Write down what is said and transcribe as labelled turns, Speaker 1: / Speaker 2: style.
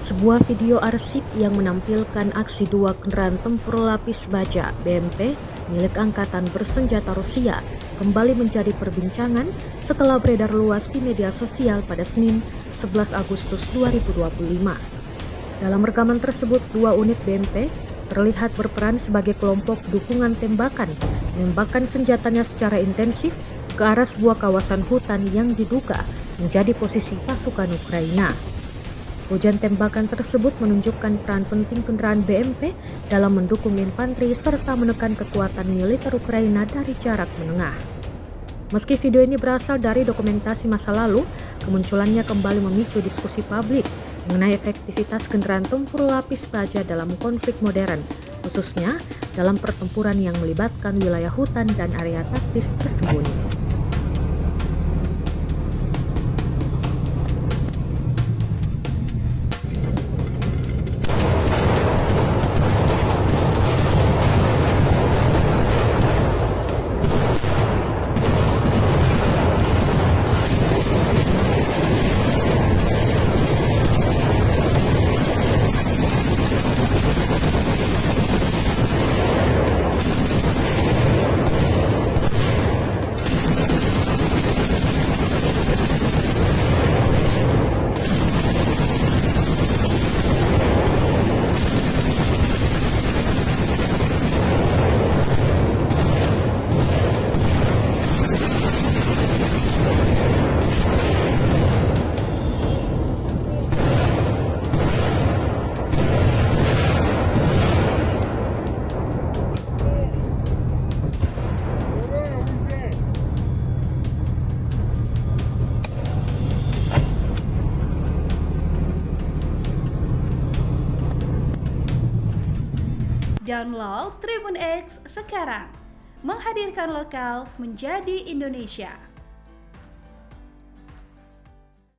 Speaker 1: Sebuah video arsip yang menampilkan aksi dua kendaraan tempur lapis baja BMP milik Angkatan Bersenjata Rusia kembali menjadi perbincangan setelah beredar luas di media sosial pada Senin 11 Agustus 2025. Dalam rekaman tersebut, dua unit BMP terlihat berperan sebagai kelompok dukungan tembakan, menembakkan senjatanya secara intensif ke arah sebuah kawasan hutan yang diduga menjadi posisi pasukan Ukraina. Hujan tembakan tersebut menunjukkan peran penting kendaraan BMP dalam mendukung infanteri serta menekan kekuatan militer Ukraina dari jarak menengah. Meski video ini berasal dari dokumentasi masa lalu, kemunculannya kembali memicu diskusi publik mengenai efektivitas kendaraan tempur lapis baja dalam konflik modern, khususnya dalam pertempuran yang melibatkan wilayah hutan dan area taktis tersembunyi.
Speaker 2: Download Tribun X sekarang, menghadirkan lokal menjadi Indonesia.